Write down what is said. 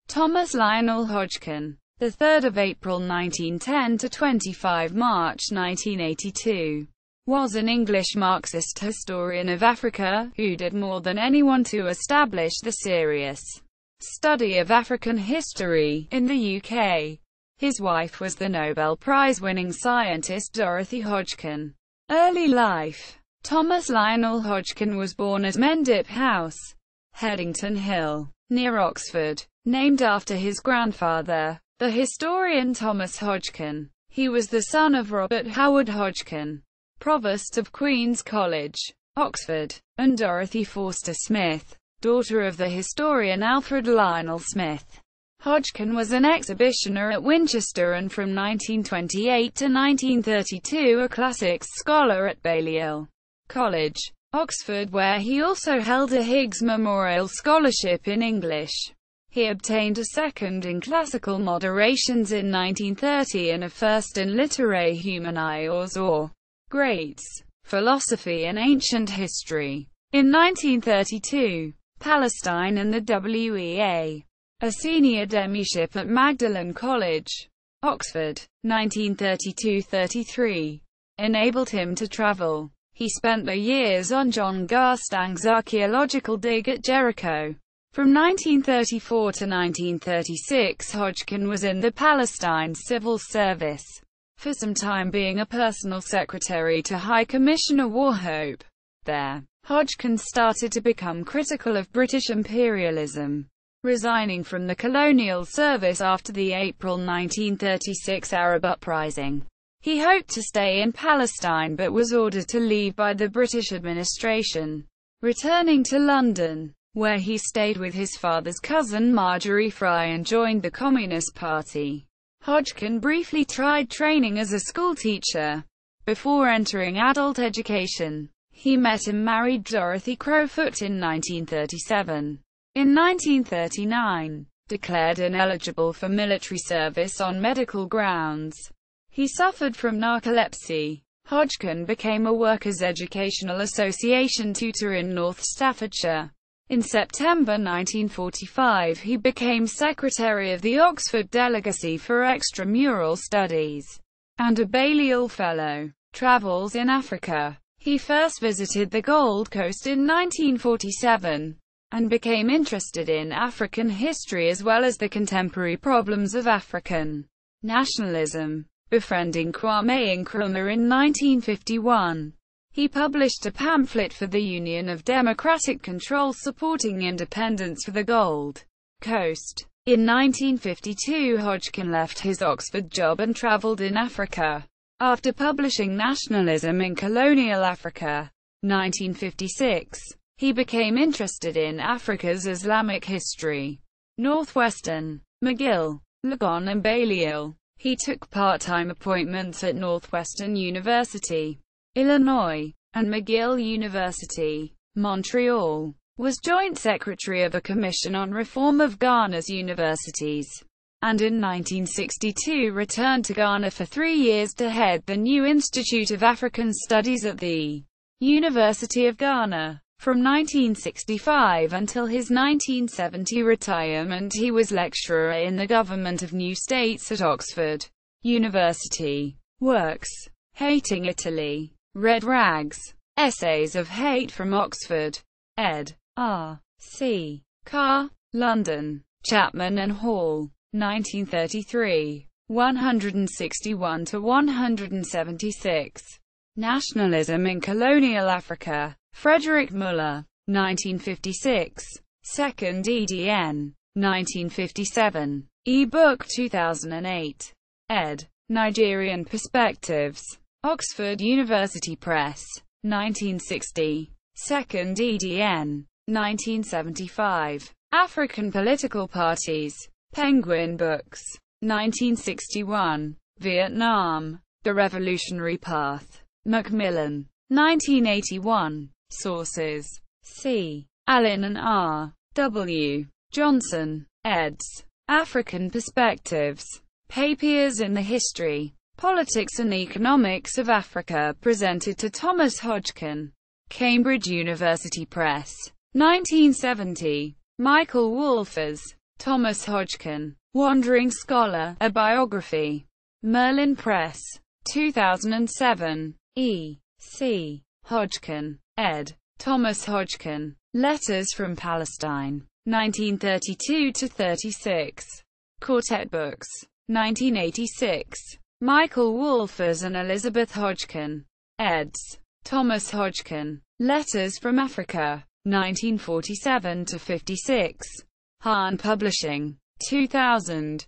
Thomas Lionel Hodgkin, the 3rd of April 1910 to 25 March 1982, was an English Marxist historian of Africa, who did more than anyone to establish the serious study of African history in the UK. His wife was the Nobel Prize-winning scientist Dorothy Hodgkin. Early life. Thomas Lionel Hodgkin was born at Mendip House, Headington Hill, near Oxford, named after his grandfather, the historian Thomas Hodgkin. He was the son of Robert Howard Hodgkin, Provost of Queen's College, Oxford, and Dorothy Forster Smith, daughter of the historian Alfred Lionel Smith. Hodgkin was an exhibitioner at Winchester and from 1928 to 1932 a classics scholar at Balliol College, Oxford, where he also held a Higgs Memorial Scholarship in English. He obtained a second in classical moderations in 1930 and a first in literae humaniores or greats, philosophy and ancient history. In 1932, Palestine and the WEA, a senior demyship at Magdalen College, Oxford, 1932-33, enabled him to travel. He spent the years on John Garstang's archaeological dig at Jericho. From 1934 to 1936, Hodgkin was in the Palestine Civil Service, for some time being a personal secretary to High Commissioner Warhope. There, Hodgkin started to become critical of British imperialism, resigning from the colonial service after the April 1936 Arab uprising. He hoped to stay in Palestine but was ordered to leave by the British administration, returning to London, where he stayed with his father's cousin Marjorie Fry and joined the Communist Party. Hodgkin briefly tried training as a schoolteacher, before entering adult education. He met and married Dorothy Crowfoot in 1937. In 1939, declared ineligible for military service on medical grounds. He suffered from narcolepsy. Hodgkin became a Workers' Educational Association tutor in North Staffordshire. In September 1945 he became secretary of the Oxford Delegacy for Extramural Studies, and a Balliol Fellow. Travels in Africa. He first visited the Gold Coast in 1947, and became interested in African history as well as the contemporary problems of African nationalism, befriending Kwame Nkrumah in 1951. He published a pamphlet for the Union of Democratic Control supporting independence for the Gold Coast. In 1952 Hodgkin left his Oxford job and travelled in Africa. After publishing Nationalism in Colonial Africa, 1956, he became interested in Africa's Islamic history. Northwestern, McGill, Legon and Balliol. He took part-time appointments at Northwestern University, Illinois, and McGill University, Montreal. Was joint secretary of a commission on reform of Ghana's universities, and in 1962 returned to Ghana for 3 years to head the new Institute of African Studies at the University of Ghana. From 1965 until his 1970 retirement he was lecturer in the Government of New States at Oxford University. Works: Hating Italy, Red Rags, Essays of Hate from Oxford, ed. R. C. Carr, London, Chapman and Hall, 1933, 161–176. Nationalism in Colonial Africa, Frederick Muller, 1956, 2nd edn. 1957, e-book 2008, ed. Nigerian Perspectives, Oxford University Press, 1960, 2nd edn. 1975, African Political Parties, Penguin Books, 1961, Vietnam, The Revolutionary Path, Macmillan, 1981. Sources: C. Allen and R. W. Johnson, eds. African Perspectives. Papiers in the History, Politics and Economics of Africa presented to Thomas Hodgkin. Cambridge University Press. 1970. Michael Wolfers. Thomas Hodgkin. Wandering Scholar, A Biography. Merlin Press. 2007. E. C. Hodgkin. ed. Thomas Hodgkin. Letters from Palestine. 1932-36. Quartet Books. 1986. Michael Wolfers and Elizabeth Hodgkin. eds. Thomas Hodgkin. Letters from Africa. 1947-56. Hahn Publishing. 2000.